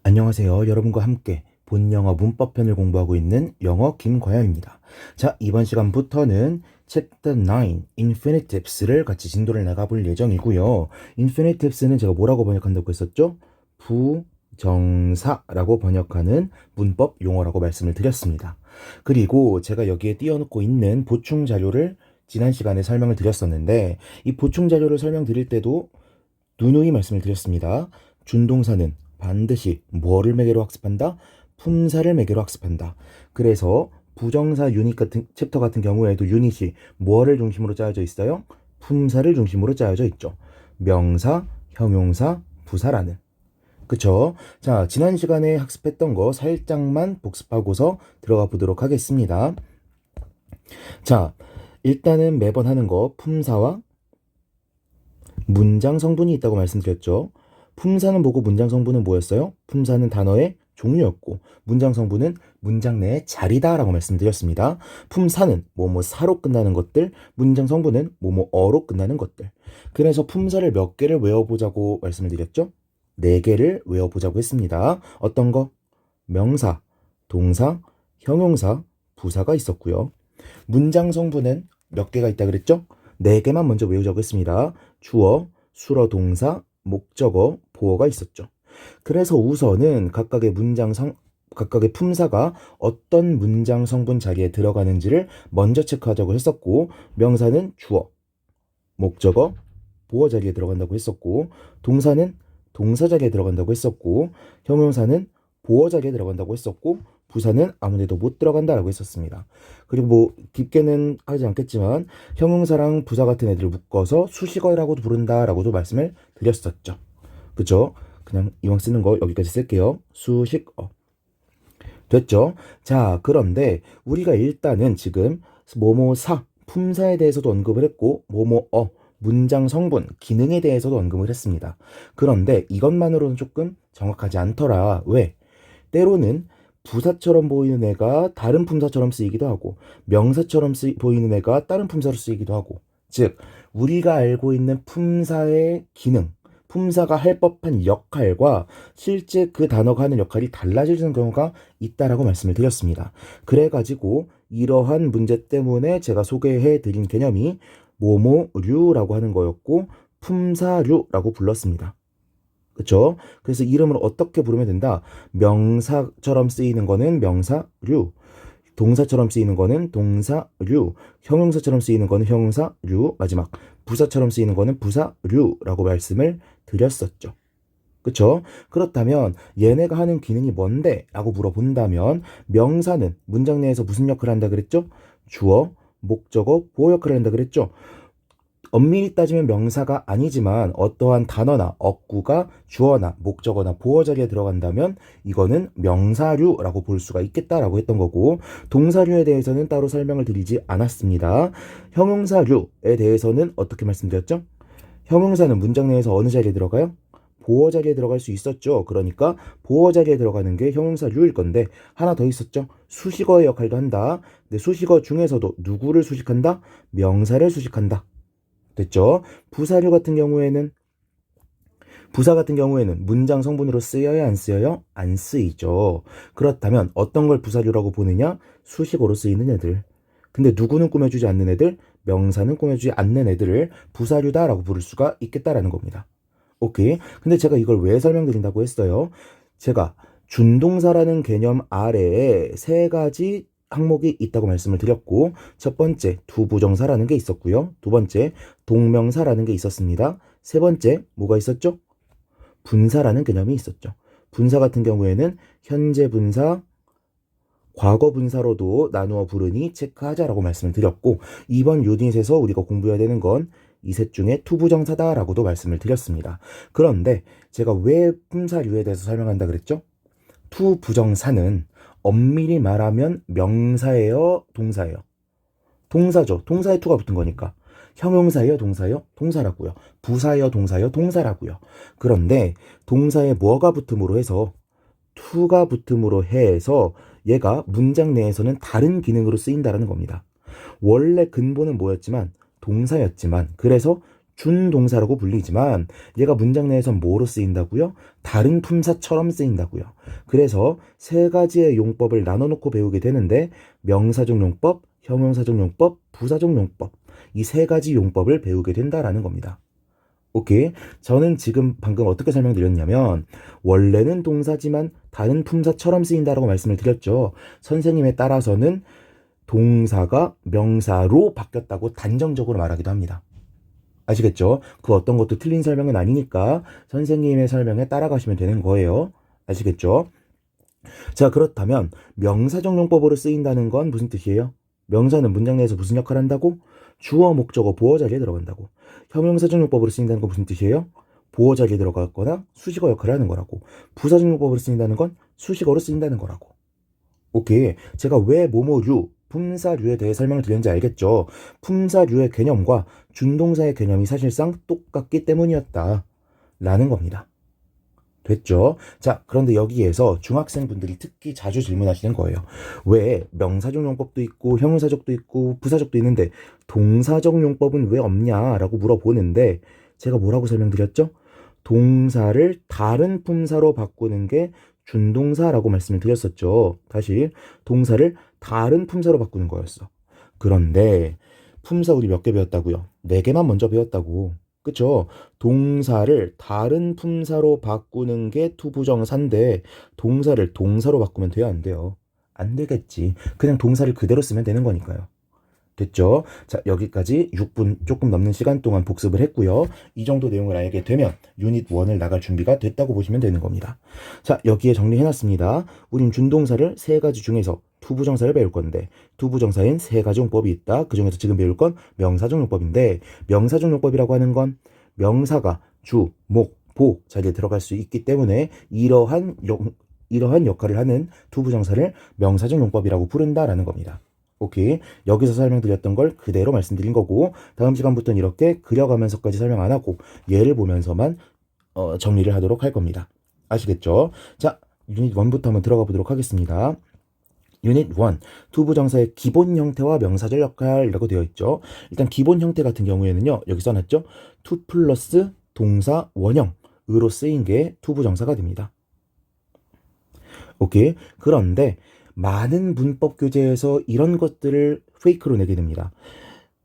안녕하세요. 여러분과 함께 본영어 문법편을 공부하고 있는 영어 김과영입니다. 자, 이번 시간부터는 Chapter 9, Infinitives,를 같이 진도를 나가볼 예정이고요. Infinitives,는 제가 뭐라고 번역한다고 했었죠? 부정사라고 번역하는 문법 용어라고 말씀을 드렸습니다. 그리고 제가 여기에 띄워놓고 있는 보충 자료를 지난 시간에 설명을 드렸었는데, 이 보충 자료를 설명드릴 때도 누누이 말씀을 드렸습니다. 준동사는 반드시 뭐를 매개로 학습한다? 품사를 매개로 학습한다. 그래서 부정사 유닛 같은 챕터 같은 경우에도 유닛이 뭐를 중심으로 짜여져 있어요? 품사를 중심으로 짜여져 있죠. 명사, 형용사, 부사라는. 그쵸? 자, 지난 시간에 학습했던 거 살짝만 복습하고서 들어가 보도록 하겠습니다. 자, 일단은 매번 하는 거 품사와 문장 성분이 있다고 말씀드렸죠. 품사는 뭐고 문장 성분은 뭐였어요? 품사는 단어의 종류였고 문장 성분은 문장 내의 자리다라고 말씀드렸습니다. 품사는 뭐뭐사로 끝나는 것들, 문장 성분은 뭐뭐어로 끝나는 것들. 그래서 품사를 몇 개를 외워보자고 말씀을 드렸죠? 4개를 외워보자고 했습니다. 어떤 거? 명사, 동사, 형용사, 부사가 있었고요. 문장 성분은 몇 개가 있다 그랬죠? 4개만 먼저 외우자고 했습니다. 주어, 수어, 동사, 목적어, 보어가 있었죠. 그래서 우선은 각각의 품사가 어떤 문장 성분 자리에 들어가는지를 먼저 체크하자고 했었고, 명사는 주어, 목적어, 보어 자리에 들어간다고 했었고, 동사는 동사 자리에 들어간다고 했었고, 형용사는 보어 자리에 들어간다고 했었고, 부사는 아무데도 못 들어간다라고 했었습니다. 그리고 뭐 깊게는 하지 않겠지만 형용사랑 부사 같은 애들을 묶어서 수식어라고도 부른다라고도 말씀을 드렸었죠. 그죠? 그냥 이왕 쓰는 거 여기까지 쓸게요. 수식어. 됐죠? 자, 그런데 우리가 일단은 지금 뭐뭐사, 품사에 대해서도 언급을 했고 뭐뭐어, 문장 성분, 기능에 대해서도 언급을 했습니다. 그런데 이것만으로는 조금 정확하지 않더라. 왜? 때로는 부사처럼 보이는 애가 다른 품사처럼 쓰이기도 하고 명사처럼 보이는 애가 다른 품사로 쓰이기도 하고, 즉 우리가 알고 있는 품사의 기능, 품사가 할 법한 역할과 실제 그 단어가 하는 역할이 달라지는 경우가 있다라고 말씀을 드렸습니다. 그래가지고 이러한 문제 때문에 제가 소개해 드린 개념이 뭐뭐류라고 하는 거였고 품사류라고 불렀습니다. 그쵸? 그래서 이름을 어떻게 부르면 된다? 명사처럼 쓰이는 거는 명사류, 동사처럼 쓰이는 거는 동사류, 형용사처럼 쓰이는 거는 형용사류, 마지막 부사처럼 쓰이는 거는 부사류라고 말씀을 드렸었죠. 그쵸? 그렇다면 얘네가 하는 기능이 뭔데? 라고 물어본다면 명사는 문장 내에서 무슨 역할을 한다 그랬죠? 주어, 목적어, 보어 역할을 한다 그랬죠? 엄밀히 따지면 명사가 아니지만 어떠한 단어나 어구가 주어나 목적어나 보어 자리에 들어간다면 이거는 명사류라고 볼 수가 있겠다라고 했던 거고, 동사류에 대해서는 따로 설명을 드리지 않았습니다. 형용사류에 대해서는 어떻게 말씀드렸죠? 형용사는 문장 내에서 어느 자리에 들어가요? 보어 자리에 들어갈 수 있었죠. 그러니까 보어 자리에 들어가는 게 형용사류일 건데, 하나 더 있었죠. 수식어의 역할도 한다. 근데 수식어 중에서도 누구를 수식한다? 명사를 수식한다. 됐죠? 부사 같은 경우에는 문장 성분으로 쓰여야 안 쓰여요? 안 쓰이죠. 그렇다면 어떤 걸 부사류라고 보느냐? 수식어로 쓰이는 애들. 근데 누구는 꾸며주지 않는 애들, 명사는 꾸며주지 않는 애들을 부사류다라고 부를 수가 있겠다라는 겁니다. 오케이. 근데 제가 이걸 왜 설명드린다고 했어요? 제가 준동사라는 개념 아래에 3가지 항목이 있다고 말씀을 드렸고, 첫 번째 두부정사라는 게 있었고요. 두 번째 동명사라는 게 있었습니다. 세 번째 뭐가 있었죠? 분사라는 개념이 있었죠. 분사 같은 경우에는 현재 분사, 과거 분사로도 나누어 부르니 체크하자라고 말씀을 드렸고, 이번 유닛에서 우리가 공부해야 되는 건 이 셋 중에 투부정사다라고도 말씀을 드렸습니다. 그런데 제가 왜 품사류에 대해서 설명한다 그랬죠? 투부정사는 엄밀히 말하면 명사예요, 동사예요? 동사죠. 동사에 투가 붙은 거니까. 형용사예요, 동사예요? 동사라고요. 부사예요, 동사예요? 동사라고요. 그런데 동사에 뭐가 붙음으로 해서, 투가 붙음으로 해서 얘가 문장 내에서는 다른 기능으로 쓰인다라는 겁니다. 원래 근본은 뭐였지만 동사였지만, 그래서 준동사라고 불리지만 얘가 문장 내에서 뭐로 쓰인다고요? 다른 품사처럼 쓰인다고요. 그래서 세 가지의 용법을 나눠놓고 배우게 되는데 명사적 용법, 형용사적 용법, 부사적 용법 이 세 가지 용법을 배우게 된다라는 겁니다. 오케이. 저는 지금 방금 어떻게 설명드렸냐면 원래는 동사지만 다른 품사처럼 쓰인다라고 말씀을 드렸죠. 선생님에 따라서는 동사가 명사로 바뀌었다고 단정적으로 말하기도 합니다. 아시겠죠? 그 어떤 것도 틀린 설명은 아니니까 선생님의 설명에 따라가시면 되는 거예요. 아시겠죠? 자, 그렇다면 명사적 용법으로 쓰인다는 건 무슨 뜻이에요? 명사는 문장 내에서 무슨 역할을 한다고? 주어, 목적어, 보어 자리에 들어간다고. 형용사적 용법으로 쓰인다는 건 무슨 뜻이에요? 보어 자리에 들어가거나 수식어 역할을 하는 거라고. 부사적 용법으로 쓰인다는 건 수식어로 쓰인다는 거라고. 오케이. 제가 왜 뭐뭐류, 품사류에 대해 설명을 드렸는지 알겠죠? 품사류의 개념과 준동사의 개념이 사실상 똑같기 때문이었다. 라는 겁니다. 됐죠? 자, 그런데 여기에서 중학생분들이 특히 자주 질문하시는 거예요. 왜 명사적 용법도 있고 형용사적도 있고 부사적도 있는데 동사적 용법은 왜 없냐라고 물어보는데 제가 뭐라고 설명드렸죠? 동사를 다른 품사로 바꾸는 게 준동사라고 말씀을 드렸었죠. 다시 동사를 다른 품사로 바꾸는 거였어. 그런데 품사 우리 몇 개 배웠다고요? 4개만 먼저 배웠다고. 그쵸? 동사를 다른 품사로 바꾸는 게 투부정사인데 동사를 동사로 바꾸면 돼요, 안 돼요? 안 되겠지. 그냥 동사를 그대로 쓰면 되는 거니까요. 됐죠? 자, 여기까지 6분 조금 넘는 시간 동안 복습을 했고요. 이 정도 내용을 알게 되면 유닛 1을 나갈 준비가 됐다고 보시면 되는 겁니다. 자, 여기에 정리해놨습니다. 우린 준동사를 3가지 중에서 투부정사를 배울 건데 투부정사엔 3가지 용법이 있다. 그 중에서 지금 배울 건 명사적 용법인데 명사적 용법이라고 하는 건 명사가 주, 목, 보 자리에 들어갈 수 있기 때문에 이러한 역할을 하는 투부정사를 명사적 용법이라고 부른다라는 겁니다. 오케이. 여기서 설명드렸던 걸 그대로 말씀드린 거고 다음 시간부터는 이렇게 그려가면서까지 설명 안 하고 예를 보면서만 정리를 하도록 할 겁니다. 아시겠죠? 자, 유닛 1부터 한번 들어가 보도록 하겠습니다. 유닛 1, 투부정사의 기본 형태와 명사적 역할이라고 되어 있죠. 일단 기본 형태 같은 경우에는요. 여기 써놨죠. 투 플러스 동사 원형으로 쓰인 게 투부정사가 됩니다. 오케이. 그런데 많은 문법 교재에서 이런 것들을 페이크로 내게 됩니다.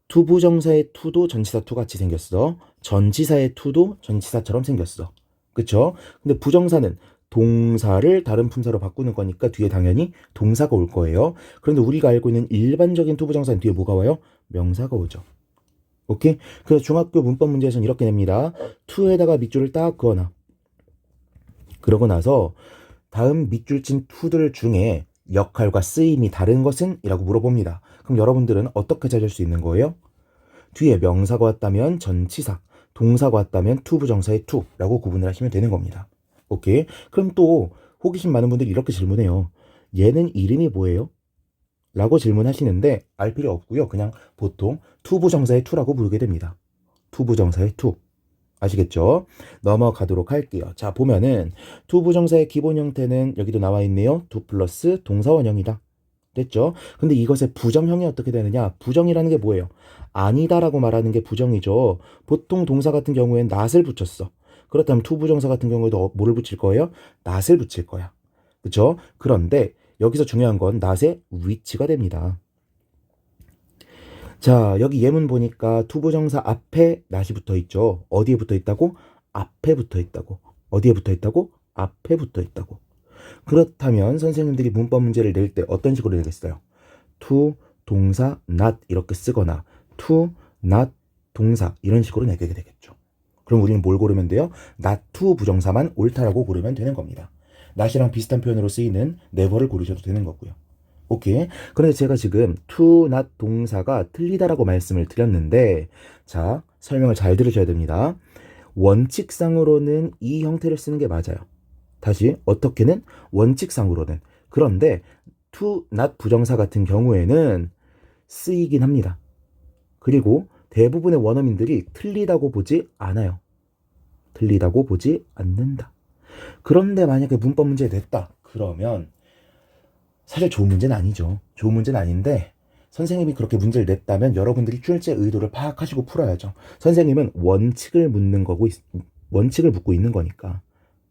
투부정사의 투도 전치사 투 같이 생겼어. 전치사의 투도 전치사처럼 생겼어. 그쵸? 근데 부정사는 동사를 다른 품사로 바꾸는 거니까 뒤에 당연히 동사가 올 거예요. 그런데 우리가 알고 있는 일반적인 투부정사는 뒤에 뭐가 와요? 명사가 오죠. 오케이? 그래서 중학교 문법 문제에서는 이렇게 냅니다. 투에다가 밑줄을 딱 그어놔. 그러고 나서 다음 밑줄 친 투들 중에 역할과 쓰임이 다른 것은? 이라고 물어봅니다. 그럼 여러분들은 어떻게 찾을 수 있는 거예요? 뒤에 명사가 왔다면 전치사, 동사가 왔다면 투부정사의 투라고 구분을 하시면 되는 겁니다. 오케이? 그럼 또 호기심 많은 분들이 이렇게 질문해요. 얘는 이름이 뭐예요? 라고 질문하시는데 알 필요 없고요. 그냥 보통 투부정사의 투라고 부르게 됩니다. 투부정사의 투. 아시겠죠? 넘어가도록 할게요. 자, 보면은 투부정사의 기본 형태는 여기도 나와 있네요. 투 플러스 동사원형이다. 됐죠? 근데 이것의 부정형이 어떻게 되느냐? 부정이라는 게 뭐예요? 아니다라고 말하는 게 부정이죠. 보통 동사 같은 경우엔 not을 붙였어. 그렇다면 투부정사 같은 경우에도 뭐를 붙일 거예요? not을 붙일 거야. 그쵸? 그런데 여기서 중요한 건 not의 which가 됩니다. 자, 여기 예문 보니까 투부정사 앞에 not이 붙어 있죠. 어디에 붙어 있다고? 앞에 붙어 있다고. 어디에 붙어 있다고? 앞에 붙어 있다고. 그렇다면 선생님들이 문법 문제를 낼 때 어떤 식으로 내겠어요? to, 동사, not 이렇게 쓰거나 to, not, 동사 이런 식으로 내게 되겠죠. 그럼 우리는 뭘 고르면 돼요? not to 부정사만 옳다라고 고르면 되는 겁니다. not이랑 비슷한 표현으로 쓰이는 never를 고르셔도 되는 거고요. 오케이. 그런데 제가 지금 to, not 동사가 틀리다라고 말씀을 드렸는데 자, 설명을 잘 들으셔야 됩니다. 원칙상으로는 이 형태를 쓰는 게 맞아요. 다시 어떻게는 원칙상으로는. 그런데 to, not 부정사 같은 경우에는 쓰이긴 합니다. 그리고 대부분의 원어민들이 틀리다고 보지 않아요. 틀리다고 보지 않는다. 그런데 만약에 문법 문제 냈다. 그러면 사실 좋은 문제는 아니죠. 좋은 문제는 아닌데 선생님이 그렇게 문제를 냈다면 여러분들이 출제 의도를 파악하시고 풀어야죠. 선생님은 원칙을 원칙을 묻고 있는 거니까.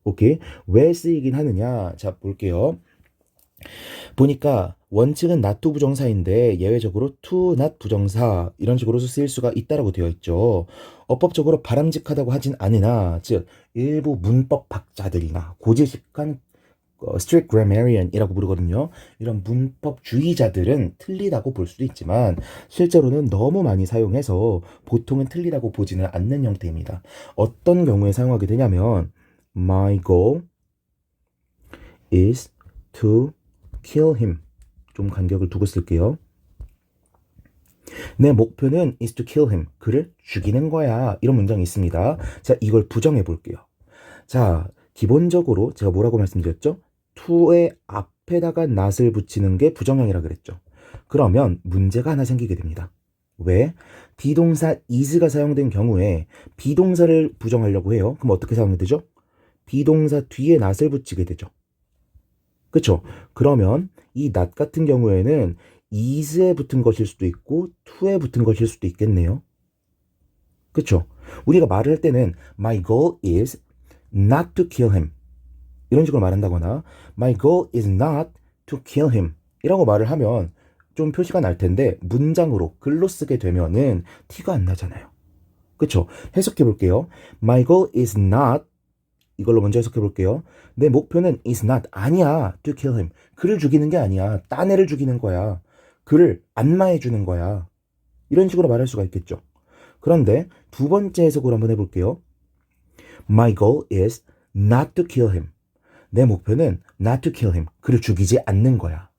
오케이? 왜 쓰이긴 하느냐? 자, 볼게요. 보니까 원칙은 not to 부정사인데 예외적으로 to not 부정사 이런 식으로서 쓰일 수가 있다라고 되어 있죠. 어법적으로 바람직하다고 하진 않으나 즉 일부 문법 학자들이나 고지식한 strict grammarian이라고 부르거든요. 이런 문법주의자들은 틀리다고 볼 수도 있지만 실제로는 너무 많이 사용해서 보통은 틀리다고 보지는 않는 형태입니다. 어떤 경우에 사용하게 되냐면 My goal is to kill him. 좀 간격을 두고 쓸게요. 내 목표는 is to kill him. 그를 죽이는 거야. 이런 문장이 있습니다. 자, 이걸 부정해 볼게요. 자, 기본적으로 제가 뭐라고 말씀드렸죠? to의 앞에다가 not을 붙이는 게 부정형이라 그랬죠. 그러면 문제가 하나 생기게 됩니다. 왜? 비동사 is가 사용된 경우에 비동사를 부정하려고 해요. 그럼 어떻게 사용이 되죠? 비동사 뒤에 not을 붙이게 되죠. 그쵸? 그러면 이 not 같은 경우에는 is에 붙은 것일 수도 있고 to에 붙은 것일 수도 있겠네요. 그쵸? 우리가 말을 할 때는 My goal is not to kill him. 이런 식으로 말한다거나 My goal is not to kill him. 이라고 말을 하면 좀 표시가 날 텐데 문장으로 글로 쓰게 되면은 티가 안 나잖아요. 그쵸? 해석해 볼게요. My goal is not 이걸로 먼저 해석해 볼게요. 내 목표는 is not 아니야 to kill him. 그를 죽이는 게 아니야. 딴 애를 죽이는 거야. 그를 안마해 주는 거야. 이런 식으로 말할 수가 있겠죠. 그런데 두 번째 해석으로 한번 해볼게요. My goal is not to kill him. 내 목표는 not to kill him. 그를 죽이지 않는 거야.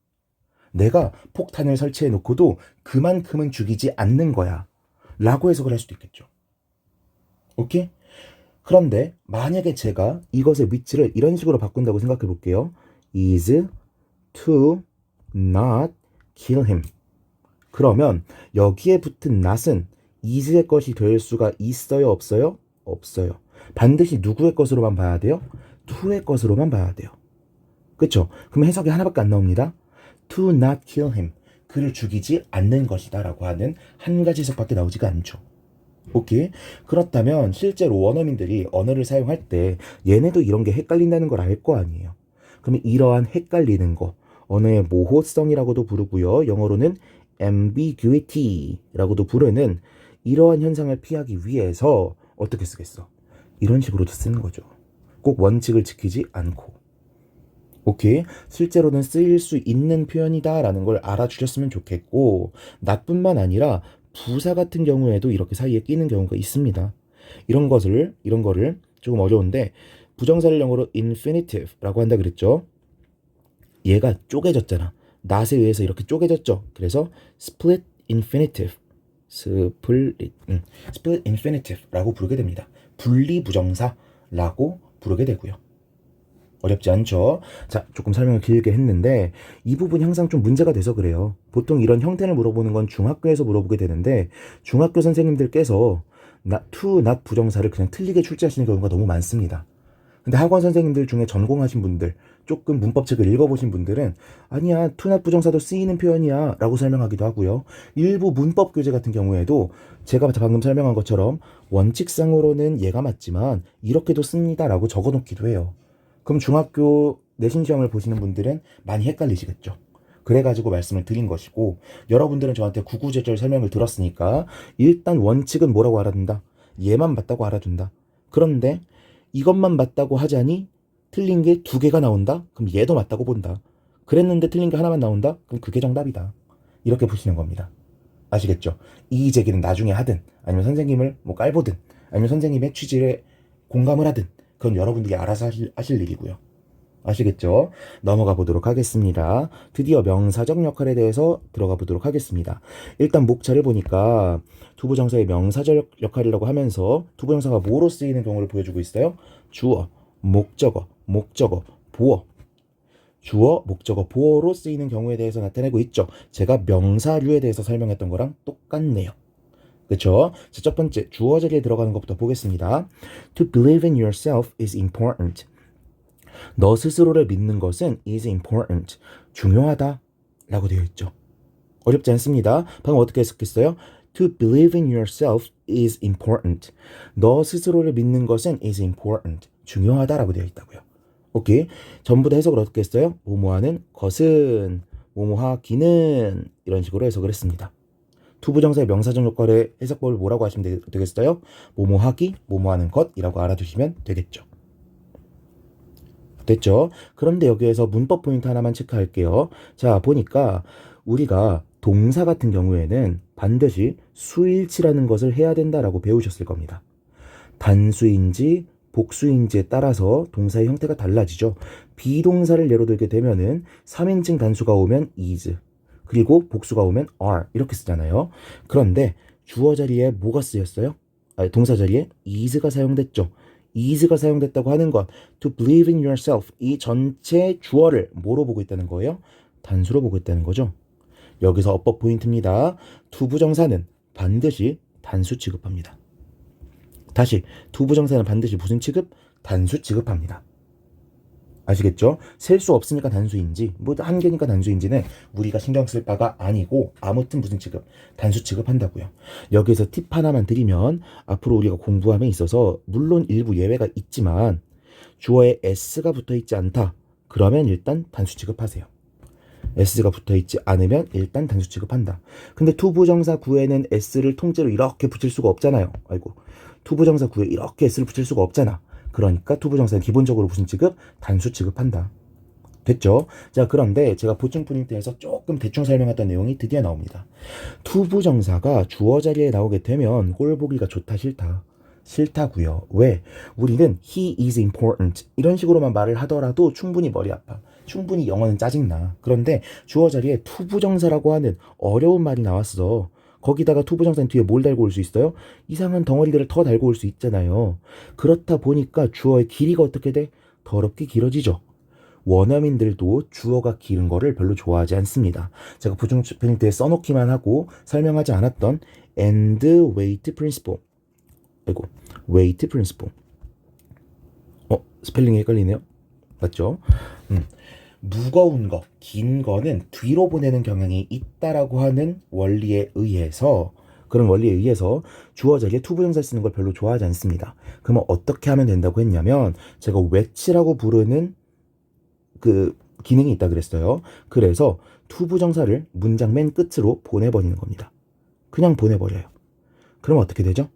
내가 폭탄을 설치해 놓고도 그만큼은 죽이지 않는 거야. 라고 해석을 할 수도 있겠죠. 오케이? 그런데 만약에 제가 이것의 위치를 이런 식으로 바꾼다고 생각해 볼게요. is to not kill him. 그러면 여기에 붙은 not은 is의 것이 될 수가 있어요? 없어요? 없어요. 반드시 누구의 것으로만 봐야 돼요? to의 것으로만 봐야 돼요. 그쵸? 그럼 해석이 하나밖에 안 나옵니다. to not kill him. 그를 죽이지 않는 것이다 라고 하는 한 가지 해석밖에 나오지가 않죠. 오케이? 그렇다면 실제로 원어민들이 언어를 사용할 때 얘네도 이런 게 헷갈린다는 걸 알 거 아니에요. 그럼 이러한 헷갈리는 거 언어의 모호성이라고도 부르고요. 영어로는 ambiguity라고도 부르는 이러한 현상을 피하기 위해서 어떻게 쓰겠어? 이런 식으로도 쓰는 거죠. 꼭 원칙을 지키지 않고. 오케이? 실제로는 쓰일 수 있는 표현이다 라는 걸 알아주셨으면 좋겠고 나뿐만 아니라 부사 같은 경우에도 이렇게 사이에 끼는 경우가 있습니다. 이런 거를 조금 어려운데 부정사를 영어로 infinitive라고 한다 그랬죠. 얘가 쪼개졌잖아. not에 의해서 이렇게 쪼개졌죠. 그래서 split infinitivera고 부르게 됩니다. 분리 부정사라고 부르게 되고요. 어렵지 않죠? 자, 조금 설명을 길게 했는데 이 부분이 항상 좀 문제가 돼서 그래요. 보통 이런 형태를 물어보는 건 중학교에서 물어보게 되는데 중학교 선생님들께서 to, not 부정사를 그냥 틀리게 출제하시는 경우가 너무 많습니다. 근데 학원 선생님들 중에 전공하신 분들, 조금 문법책을 읽어보신 분들은 아니야, to, not 부정사도 쓰이는 표현이야 라고 설명하기도 하고요. 일부 문법 교재 같은 경우에도 제가 방금 설명한 것처럼 원칙상으로는 얘가 맞지만 이렇게도 씁니다 라고 적어놓기도 해요. 그럼 중학교 내신 시험을 보시는 분들은 많이 헷갈리시겠죠. 그래가지고 말씀을 드린 것이고 여러분들은 저한테 구구절절 설명을 들었으니까 일단 원칙은 뭐라고 알아둔다? 얘만 맞다고 알아둔다. 그런데 이것만 맞다고 하자니 틀린 게 두 개가 나온다? 그럼 얘도 맞다고 본다. 그랬는데 틀린 게 하나만 나온다? 그럼 그게 정답이다. 이렇게 보시는 겁니다. 아시겠죠? 이의 제기는 나중에 하든 아니면 선생님을 뭐 깔보든 아니면 선생님의 취지에 공감을 하든 그건 여러분들이 알아서 하실 일이고요. 아시겠죠? 넘어가 보도록 하겠습니다. 드디어 명사적 역할에 대해서 들어가 보도록 하겠습니다. 일단 목차를 보니까 투부정사의 명사적 역할이라고 하면서 투부정사가 뭐로 쓰이는 경우를 보여주고 있어요? 주어, 목적어, 보어. 주어, 목적어, 보어로 쓰이는 경우에 대해서 나타내고 있죠. 제가 명사류에 대해서 설명했던 거랑 똑같네요. 그쵸? 자, 첫 번째 주어 자리에 들어가는 것부터 보겠습니다. To believe in yourself is important. 너 스스로를 믿는 것은 is important. 중요하다 라고 되어 있죠. 어렵지 않습니다. 방금 어떻게 해석했어요? To believe in yourself is important. 너 스스로를 믿는 것은 is important. 중요하다라고 되어 있다고요. 오케이. 전부 다 해석을 어떻게 했어요? 뭐뭐하는 것은, 뭐뭐하기는 이런 식으로 해석을 했습니다. 투부정사의 명사적 역할의 해석법을 뭐라고 하시면 되겠어요? 뭐뭐하기, 뭐뭐하는 것이라고 알아두시면 되겠죠. 됐죠? 그런데 여기에서 문법 포인트 하나만 체크할게요. 자, 보니까 우리가 동사 같은 경우에는 반드시 수일치라는 것을 해야 된다라고 배우셨을 겁니다. 단수인지 복수인지에 따라서 동사의 형태가 달라지죠. 비동사를 예로 들게 되면은 3인칭 단수가 오면 is, 그리고 복수가 오면 are 이렇게 쓰잖아요. 그런데 주어 자리에 뭐가 쓰였어요? 동사 자리에 is가 사용됐죠. is가 사용됐다고 하는 건 to believe in yourself, 이 전체 주어를 뭐로 보고 있다는 거예요? 단수로 보고 있다는 거죠. 여기서 어법 포인트입니다. 투부정사는 반드시 단수 취급합니다. 다시 투부정사는 반드시 무슨 취급? 단수 취급합니다. 아시겠죠? 셀 수 없으니까 단수인지 뭐 한 개니까 단수인지는 우리가 신경 쓸 바가 아니고 아무튼 무슨 취급? 단수 취급한다고요. 여기서 팁 하나만 드리면 앞으로 우리가 공부함에 있어서 물론 일부 예외가 있지만 주어에 s가 붙어있지 않다. 그러면 일단 단수 취급하세요. s가 붙어있지 않으면 일단 단수 취급한다. 근데 투부정사 구에는 s를 통째로 이렇게 붙일 수가 없잖아요. 아이고. 투부정사 구에 이렇게 s를 붙일 수가 없잖아. 그러니까 투부정사는 기본적으로 무슨 취급? 단수 취급한다. 됐죠? 자, 그런데 제가 보충 프린트에서 조금 대충 설명했던 내용이 드디어 나옵니다. 투부정사가 주어 자리에 나오게 되면 꼴 보기가 좋다 싫다? 싫다고요. 왜? 우리는 he is important 이런 식으로만 말을 하더라도 충분히 머리 아파. 충분히 영어는 짜증나. 그런데 주어 자리에 투부정사라고 하는 어려운 말이 나왔어. 거기다가 투부정사는 뒤에 뭘 달고 올 수 있어요? 이상한 덩어리들을 더 달고 올 수 있잖아요. 그렇다 보니까 주어의 길이가 어떻게 돼? 더럽게 길어지죠. 원어민들도 주어가 길은 거를 별로 좋아하지 않습니다. 제가 보충 프린트에 써놓기만 하고 설명하지 않았던 and weight principle. 아이고, weight principle. 스펠링이 헷갈리네요. 맞죠? 무거운 거, 긴 거는 뒤로 보내는 경향이 있다라고 하는 원리에 의해서, 그런 원리에 의해서 주어 자리에 투부정사 쓰는 걸 별로 좋아하지 않습니다. 그러면 어떻게 하면 된다고 했냐면 제가 웨치라고 부르는 그 기능이 있다 그랬어요. 그래서 투부정사를 문장 맨 끝으로 보내버리는 겁니다. 그냥 보내버려요. 그럼 어떻게 되죠?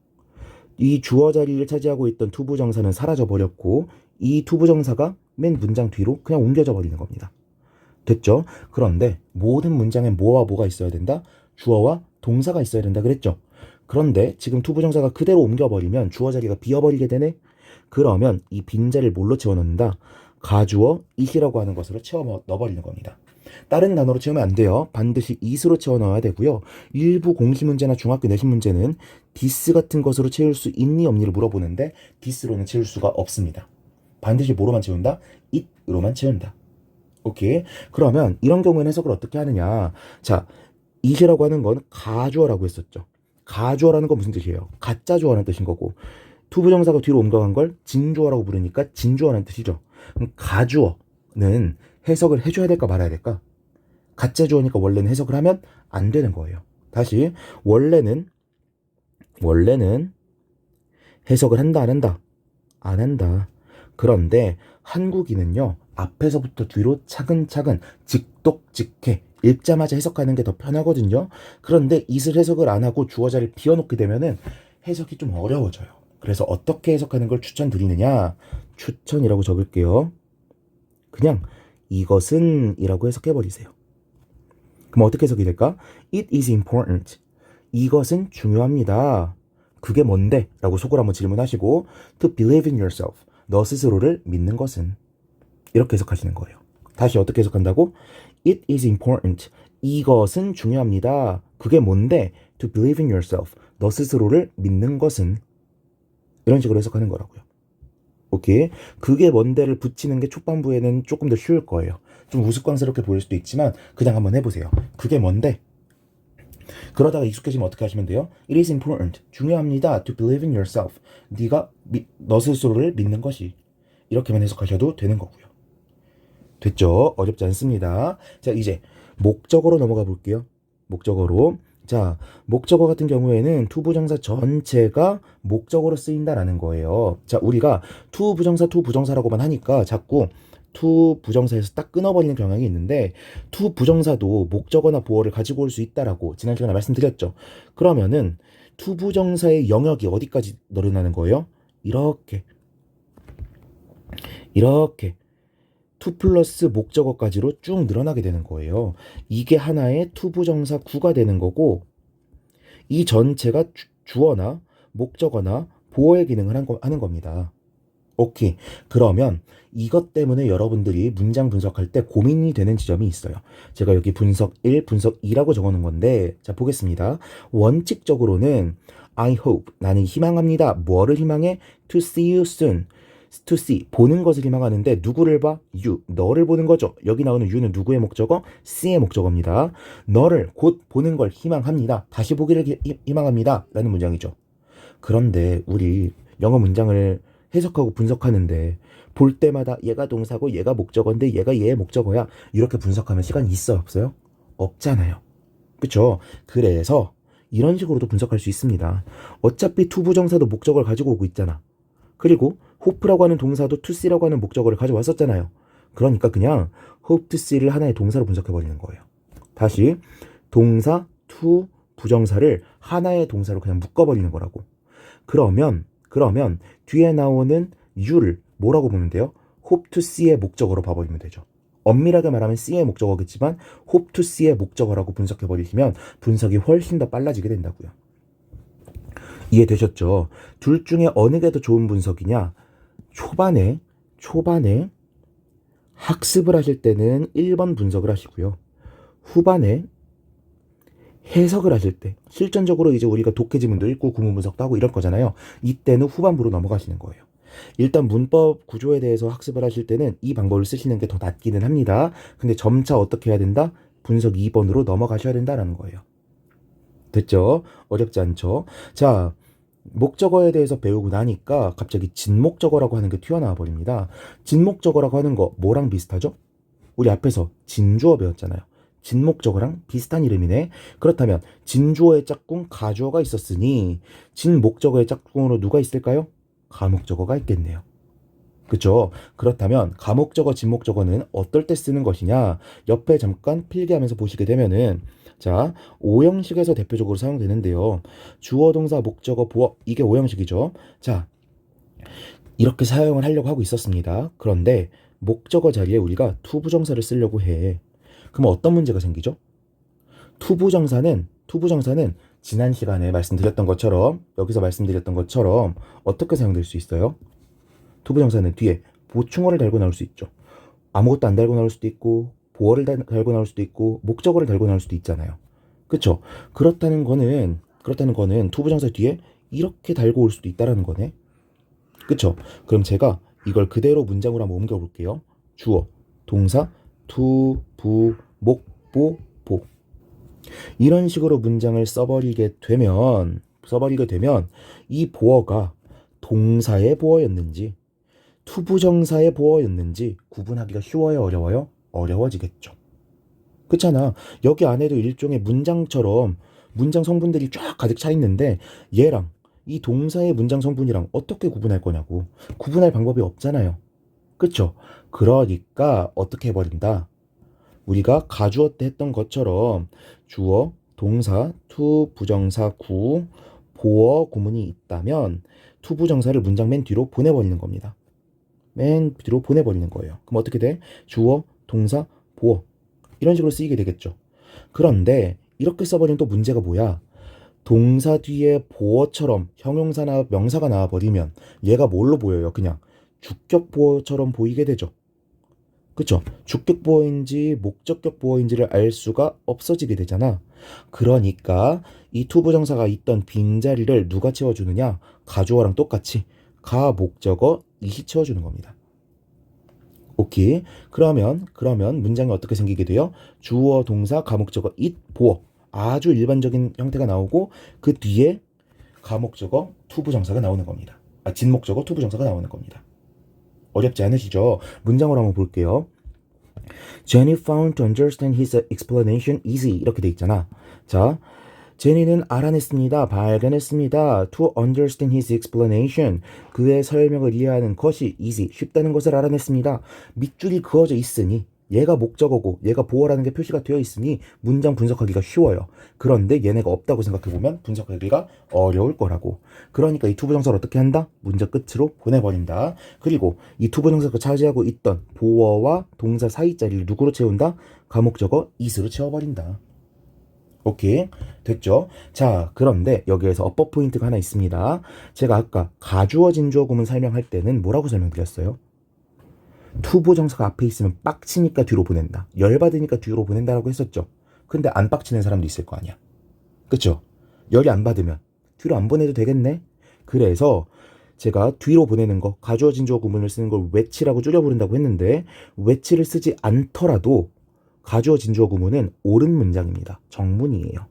이 주어 자리를 차지하고 있던 투부정사는 사라져 버렸고 이 투부정사가 맨 문장 뒤로 그냥 옮겨져 버리는 겁니다. 됐죠? 그런데 모든 문장에 뭐와 뭐가 있어야 된다? 주어와 동사가 있어야 된다 그랬죠? 그런데 지금 투부정사가 그대로 옮겨버리면 주어 자리가 비어버리게 되네? 그러면 이 빈자리를 뭘로 채워넣는다? 가주어 it이라고 하는 것으로 채워 넣어버리는 겁니다. 다른 단어로 채우면 안 돼요. 반드시 it으로 채워 넣어야 되고요. 일부 공시 문제나 중학교 내신 문제는 this 같은 것으로 채울 수 있니 없니를 물어보는데 this로는 채울 수가 없습니다. 반드시 뭐로만 채운다? it으로만 채운다. 오케이. 그러면 이런 경우에는 해석을 어떻게 하느냐? 자, it이라고 하는 건 가주어라고 했었죠. 가주어라는 건 무슨 뜻이에요? 가짜 주어라는 뜻인 거고 투부정사가 뒤로 옮겨간 걸 진주어라고 부르니까 진주어라는 뜻이죠. 그럼 가주어는 해석을 해줘야 될까 말아야 될까? 가짜 주어니까 원래는 해석을 하면 안 되는 거예요. 다시 원래는 해석을 한다 안 한다? 안 한다. 그런데 한국인은요 앞에서부터 뒤로 차근차근 직독직해 읽자마자 해석하는 게 더 편하거든요. 그런데 이슬 해석을 안 하고 주어 자리를 비워놓게 되면은 해석이 좀 어려워져요. 그래서 어떻게 해석하는 걸 추천드리느냐? 추천이라고 적을게요. 그냥 이것은 이라고 해석해버리세요. 그럼 어떻게 해석이 될까? It is important. 이것은 중요합니다. 그게 뭔데? 라고 속으로 한번 질문하시고 To believe in yourself. 너 스스로를 믿는 것은 이렇게 해석하시는 거예요. 다시 어떻게 해석한다고? It is important. 이것은 중요합니다. 그게 뭔데? To believe in yourself. 너 스스로를 믿는 것은 이런 식으로 해석하는 거라고요. 오케이. 그게 뭔데를 붙이는 게 초반부에는 조금 더 쉬울 거예요. 좀 우스꽝스럽게 보일 수도 있지만 그냥 한번 해보세요. 그게 뭔데? 그러다가 익숙해지면 어떻게 하시면 돼요? It is important. 중요합니다. To believe in yourself. 네가 너 스스로를 믿는 것이. 이렇게만 해석하셔도 되는 거고요. 됐죠? 어렵지 않습니다. 자, 이제 목적어로 넘어가 볼게요. 목적어로. 자, 목적어 같은 경우에는 to 부정사 전체가 목적어로 쓰인다라는 거예요. 자, 우리가 to 부정사라고만 하니까 자꾸 to 부정사에서 딱 끊어버리는 경향이 있는데 to 부정사도 목적어나 보어를 가지고 올 수 있다라고 지난 시간에 말씀드렸죠. 그러면은 to 부정사의 영역이 어디까지 늘어나는 거예요? 이렇게 to 플러스 목적어까지로 쭉 늘어나게 되는 거예요. 이게 하나의 to 부정사 구가 되는 거고 이 전체가 주어나 목적어나 보어의 기능을 하는 겁니다. 오케이. 그러면 이것 때문에 여러분들이 문장 분석할 때 고민이 되는 지점이 있어요. 제가 여기 분석 1, 분석 2라고 적어놓은 건데 자 보겠습니다. 원칙적으로는 I hope, 나는 희망합니다. 뭐를 희망해? To see you soon. To see, 보는 것을 희망하는데 누구를 봐? You, 너를 보는 거죠. 여기 나오는 you는 누구의 목적어? see의 목적어입니다. 너를 곧 보는 걸 희망합니다. 다시 보기를 희망합니다. 라는 문장이죠. 그런데 우리 영어 문장을 해석하고 분석하는데 볼 때마다 얘가 동사고 얘가 목적어인데 얘가 얘의 목적어야. 이렇게 분석하면 시간이 있어요? 없어요? 없잖아요. 그쵸? 그래서 이런 식으로도 분석할 수 있습니다. 어차피 to 부정사도 목적어를 가지고 오고 있잖아. 그리고 hope라고 하는 동사도 to see라고 하는 목적어를 가져왔었잖아요. 그러니까 그냥 hope to see를 하나의 동사로 분석해버리는 거예요. 다시 동사 to 부정사를 하나의 동사로 그냥 묶어버리는 거라고. 그러면 뒤에 나오는 you를 뭐라고 보면 돼요? hope to see의 목적어로 봐버리면 되죠. 엄밀하게 말하면 see의 목적어겠지만 hope to see의 목적어라고 분석해버리시면 분석이 훨씬 더 빨라지게 된다고요. 이해되셨죠? 둘 중에 어느 게 더 좋은 분석이냐? 초반에 학습을 하실 때는 1번 분석을 하시고요. 후반에 해석을 하실 때 실전적으로 이제 우리가 독해 지문도 읽고 구문 분석도 하고 이럴 거잖아요. 이때는 후반부로 넘어가시는 거예요. 일단 문법 구조에 대해서 학습을 하실 때는 이 방법을 쓰시는 게 더 낫기는 합니다. 근데 점차 어떻게 해야 된다? 분석 2번으로 넘어가셔야 된다라는 거예요. 됐죠? 어렵지 않죠? 자, 목적어에 대해서 배우고 나니까 갑자기 진목적어라고 하는 게 튀어나와 버립니다. 진목적어라고 하는 거 뭐랑 비슷하죠? 우리 앞에서 진주어 배웠잖아요. 진목적어랑 비슷한 이름이네. 그렇다면 진주어의 짝꿍 가주어가 있었으니 진목적어의 짝꿍으로 누가 있을까요? 가목적어가 있겠네요. 그쵸? 그렇다면 가목적어, 진목적어는 어떨 때 쓰는 것이냐? 옆에 잠깐 필기하면서 보시게 되면은 자, 오형식에서 대표적으로 사용되는데요. 주어, 동사, 목적어, 보어 이게 오형식이죠. 자, 이렇게 사용을 하려고 하고 있었습니다. 그런데 목적어 자리에 우리가 to 부정사를 쓰려고 해. 그럼 어떤 문제가 생기죠? to 부정사는 지난 시간에 말씀드렸던 것처럼 여기서 말씀드렸던 것처럼 어떻게 사용될 수 있어요? to 부정사는 뒤에 보충어를 달고 나올 수 있죠. 아무것도 안 달고 나올 수도 있고 보어를 달고 나올 수도 있고 목적어를 달고 나올 수도 있잖아요. 그쵸? 그렇다는 거는 to 부정사 뒤에 이렇게 달고 올 수도 있다라는 거네. 그쵸? 그럼 제가 이걸 그대로 문장으로 한번 옮겨 볼게요. 주어, 동사, to, 부, 목, 보, 보. 이런 식으로 문장을 써버리게 되면 이 보어가 동사의 보어였는지 to 부정사의 보어였는지 구분하기가 쉬워요, 어려워요? 어려워지겠죠. 그렇잖아. 여기 안에도 일종의 문장처럼 문장 성분들이 쫙 가득 차 있는데 얘랑 이 동사의 문장 성분이랑 어떻게 구분할 거냐고. 구분할 방법이 없잖아요. 그쵸? 그러니까 어떻게 해버린다? 우리가 가주어 때 했던 것처럼 주어, 동사, to 부정사, 구, 보어, 구문이 있다면 to 부정사를 문장 맨 뒤로 보내버리는 겁니다. 맨 뒤로 보내버리는 거예요. 그럼 어떻게 돼? 주어, 동사, 보어 이런 식으로 쓰이게 되겠죠. 그런데 이렇게 써버리면 또 문제가 뭐야? 동사 뒤에 보어처럼 형용사나 명사가 나와버리면 얘가 뭘로 보여요? 그냥 주격 보어처럼 보이게 되죠. 그쵸? 주격 보어인지 목적격 보어인지를 알 수가 없어지게 되잖아. 그러니까 이 to 부정사가 있던 빈자리를 누가 채워주느냐? 가주어랑 똑같이 가, 목적어, 이시 채워주는 겁니다. 오케이. 그러면 문장이 어떻게 생기게 돼요? 주어, 동사, 가목적어, it, 보어. 아주 일반적인 형태가 나오고 그 뒤에 가목적어, to 부정사가 나오는 겁니다. 진목적어, to 부정사가 나오는 겁니다. 어렵지 않으시죠? 문장으로 한번 볼게요. Jenny found to understand his explanation easy. 이렇게 돼 있잖아. 자, 제니는 알아냈습니다. 발견했습니다. To understand his explanation. 그의 설명을 이해하는 것이 easy. 쉽다는 것을 알아냈습니다. 밑줄이 그어져 있으니 얘가 목적어고 얘가 보어라는 게 표시가 되어 있으니 문장 분석하기가 쉬워요. 그런데 얘네가 없다고 생각해보면 분석하기가 어려울 거라고. 그러니까 이 투부정사를 어떻게 한다? 문장 끝으로 보내버린다. 그리고 이 투부정사가 차지하고 있던 보어와 동사 사이 자리를 누구로 채운다? 가목적어 is로 채워버린다. 오케이, 됐죠? 자, 그런데 여기에서 어법 포인트가 하나 있습니다. 제가 아까 가주어 진주어 구문 설명할 때는 뭐라고 설명드렸어요? 투부정사가 앞에 있으면 빡치니까 뒤로 보낸다. 열받으니까 뒤로 보낸다라고 했었죠. 근데 안 빡치는 사람도 있을 거 아니야. 그쵸? 열이 안 받으면 뒤로 안 보내도 되겠네? 그래서 제가 뒤로 보내는 거, 가주어 진주어 구문을 쓰는 걸 외치라고 줄여 부른다고 했는데 외치를 쓰지 않더라도 가주어 진주어 구문은 옳은 문장입니다. 정문이에요.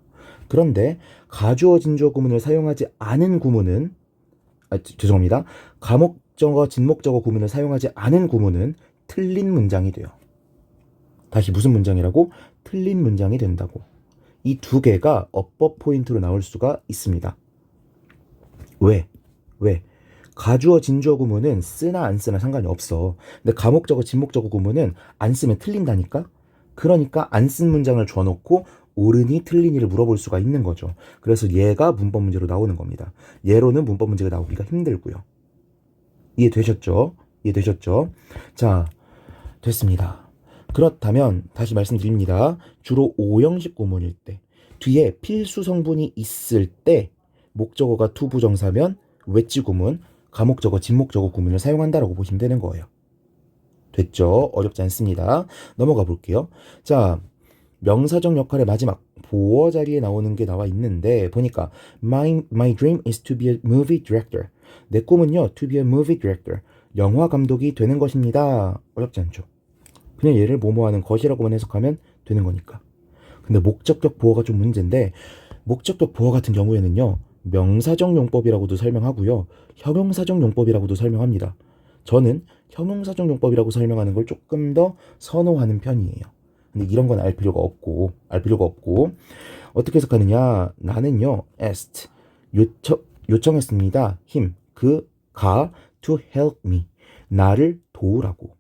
그런데 가주어 진주어 구문을 사용하지 않은 구문은 죄송합니다. 가목적어 진목적어 구문을 사용하지 않은 구문은 틀린 문장이 돼요. 다시 무슨 문장이라고? 틀린 문장이 된다고. 이 두 개가 어법 포인트로 나올 수가 있습니다. 왜? 가주어 진주어 구문은 쓰나 안 쓰나 상관이 없어. 근데 가목적어 진목적어 구문은 안 쓰면 틀린다니까? 그러니까 안 쓴 문장을 줘놓고 옳으니 틀리니를 물어볼 수가 있는 거죠. 그래서 얘가 문법 문제로 나오는 겁니다. 얘로는 문법 문제가 나오기가 힘들고요. 이해되셨죠? 자, 됐습니다. 그렇다면 다시 말씀드립니다. 주로 5형식 구문일 때 뒤에 필수 성분이 있을 때 목적어가 투부정사면 외치 구문, 가목적어, 진목적어 구문을 사용한다라고 보시면 되는 거예요. 됐죠? 어렵지 않습니다. 넘어가 볼게요. 자, 명사적 역할의 마지막 보어 자리에 나오는 게 나와 있는데 보니까 my dream is to be a movie director. 내 꿈은요, to be a movie director. 영화 감독이 되는 것입니다. 어렵지 않죠? 그냥 얘를 뭐뭐 하는 것이라고만 해석하면 되는 거니까. 근데 목적격 보어가 좀 문제인데 목적격 보어 같은 경우에는요, 명사적 용법이라고도 설명하고요, 형용사적 용법이라고도 설명합니다. 저는 형용사적 용법이라고 설명하는 걸 조금 더 선호하는 편이에요. 근데 이런 건 알 필요가 없고 어떻게 해석하느냐? 나는요, asked 요청했습니다. him 그가 to help me 나를 도우라고.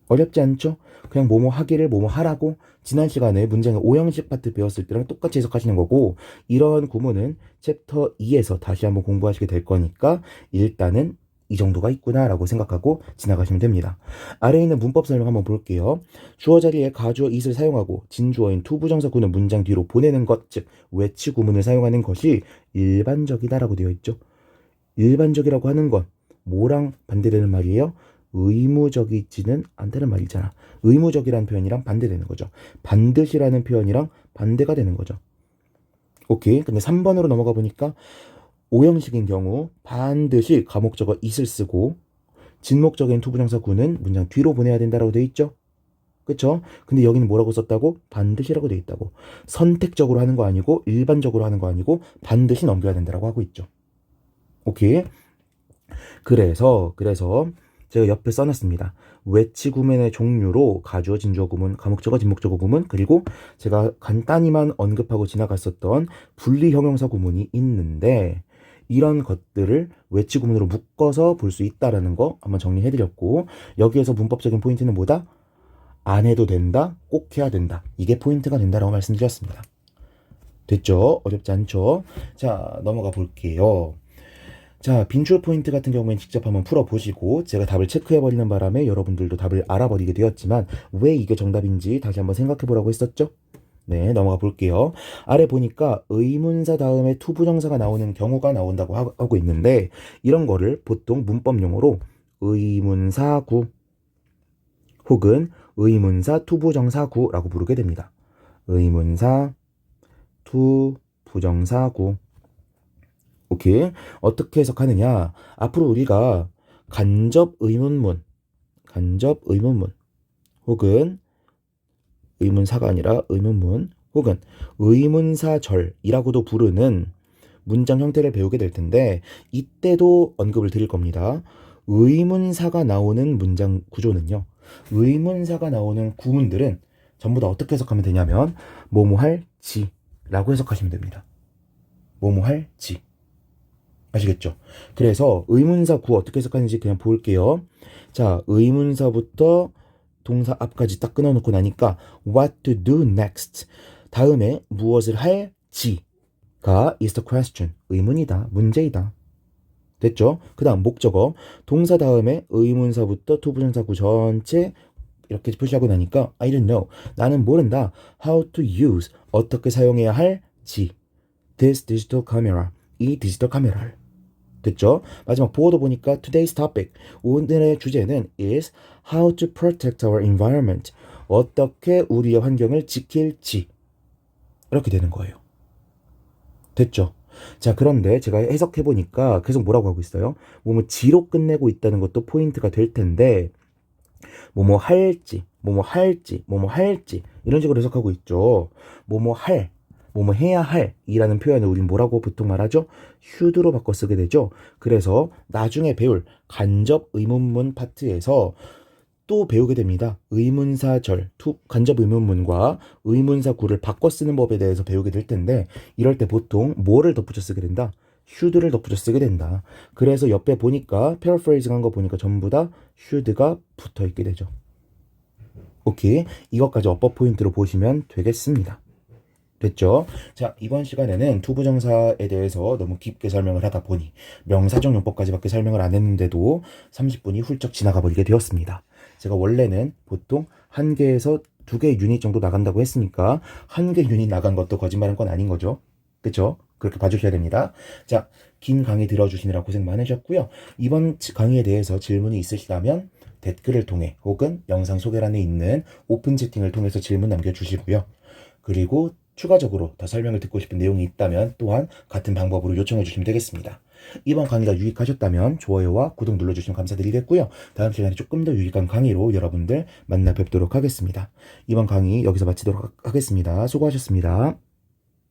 어렵지 않죠? 그냥 뭐뭐 하기를 뭐뭐 하라고 지난 시간에 문장의 5형식 파트 배웠을 때랑 똑같이 해석하시는 거고, 이런 구문은 챕터 2에서 다시 한번 공부하시게 될 거니까 일단은 이 정도가 있구나 라고 생각하고 지나가시면 됩니다. 아래에 있는 문법 설명 한번 볼게요. 주어 자리에 가주어 it을 사용하고 진주어인 투부정사 구는 문장 뒤로 보내는 것, 즉 외치 구문을 사용하는 것이 일반적이다라고 되어 있죠. 일반적이라고 하는 건 뭐랑 반대되는 말이에요? 의무적이지는 않다는 말이잖아. 의무적이라는 표현이랑 반대되는 거죠. 반드시라는 표현이랑 반대가 되는 거죠. 오케이. 근데 3번으로 넘어가 보니까 5형식인 경우 반드시 가목적어 it을 쓰고 진목적인 투부정사 구는 문장 뒤로 보내야 된다라고 돼 있죠. 그쵸? 근데 여기는 뭐라고 썼다고? 반드시라고 돼 있다고. 선택적으로 하는 거 아니고 일반적으로 하는 거 아니고 반드시 넘겨야 된다라고 하고 있죠. 오케이. 그래서 제가 옆에 써놨습니다. 외치 구문의 종류로 가주어 진주어 구문, 가목적어 진목적어 구문, 그리고 제가 간단히만 언급하고 지나갔었던 분리 형용사 구문이 있는데 이런 것들을 외치 구문으로 묶어서 볼 수 있다라는 거 한번 정리해드렸고, 여기에서 문법적인 포인트는 뭐다? 안 해도 된다, 꼭 해야 된다. 이게 포인트가 된다라고 말씀드렸습니다. 됐죠? 어렵지 않죠? 자, 넘어가 볼게요. 자, 빈출 포인트 같은 경우엔 직접 한번 풀어보시고 제가 답을 체크해버리는 바람에 여러분들도 답을 알아버리게 되었지만 왜 이게 정답인지 다시 한번 생각해보라고 했었죠? 네, 넘어가 볼게요. 아래 보니까 의문사 다음에 투부정사가 나오는 경우가 나온다고 하고 있는데 이런 거를 보통 문법용어로 의문사구 혹은 의문사 투부정사구라고 부르게 됩니다. 의문사 투부정사구. 오케이. 어떻게 해석하느냐? 앞으로 우리가 간접 의문문 혹은 의문사가 아니라 의문문 혹은 의문사절이라고도 부르는 문장 형태를 배우게 될 텐데 이때도 언급을 드릴 겁니다. 의문사가 나오는 문장 구조는요, 의문사가 나오는 구문들은 전부 다 어떻게 해석하면 되냐면 뭐뭐 할지 라고 해석하시면 됩니다. 뭐뭐 할지. 아시겠죠? 그래서 의문사 구 어떻게 해석하는지 그냥 볼게요. 자, 의문사부터 동사 앞까지 딱 끊어놓고 나니까 what to do next. 다음에 무엇을 할지가 is the question. 의문이다. 문제이다. 됐죠? 그 다음 목적어. 동사 다음에 의문사부터 투부정사구 전체 이렇게 표시하고 나니까 I don't know. 나는 모른다. How to use. 어떻게 사용해야 할지. This digital camera. 이 디지털 카메라를. 됐죠? 마지막 보어도 보니까 today's topic. 오늘의 주제는 is how to protect our environment. 어떻게 우리의 환경을 지킬지. 이렇게 되는 거예요. 됐죠? 자, 그런데 제가 해석해보니까 계속 뭐라고 하고 있어요? 뭐뭐 지로 끝내고 있다는 것도 포인트가 될 텐데, 뭐뭐 할지, 뭐뭐 할지, 뭐뭐 할지, 이런 식으로 해석하고 있죠. 뭐뭐 할, 뭐뭐 해야 할 이라는 표현을 우린 뭐라고 보통 말하죠? should로 바꿔 쓰게 되죠. 그래서 나중에 배울 간접 의문문 파트에서 또 배우게 됩니다. 의문사절, 간접 의문문과 의문사구를 바꿔 쓰는 법에 대해서 배우게 될 텐데 이럴 때 보통 뭐를 덧붙여 쓰게 된다? should를 덧붙여 쓰게 된다. 그래서 옆에 보니까 paraphrasing 한 거 보니까 전부 다 should가 붙어 있게 되죠. 오케이, 이것까지 어법 포인트로 보시면 되겠습니다. 됐죠? 자, 이번 시간에는 투부정사에 대해서 너무 깊게 설명을 하다 보니 명사적 용법까지밖에 설명을 안 했는데도 30분이 훌쩍 지나가 버리게 되었습니다. 제가 원래는 보통 1개에서 2개 유닛 정도 나간다고 했으니까 1개 유닛 나간 것도 거짓말한 건 아닌 거죠. 그쵸? 그렇게 봐주셔야 됩니다. 자, 긴 강의 들어주시느라 고생 많으셨고요. 이번 강의에 대해서 질문이 있으시다면 댓글을 통해 혹은 영상 소개란에 있는 오픈 채팅을 통해서 질문 남겨주시고요. 그리고 추가적으로 더 설명을 듣고 싶은 내용이 있다면 또한 같은 방법으로 요청해 주시면 되겠습니다. 이번 강의가 유익하셨다면 좋아요와 구독 눌러주시면 감사드리겠고요. 다음 시간에 조금 더 유익한 강의로 여러분들 만나 뵙도록 하겠습니다. 이번 강의 여기서 마치도록 하겠습니다. 수고하셨습니다.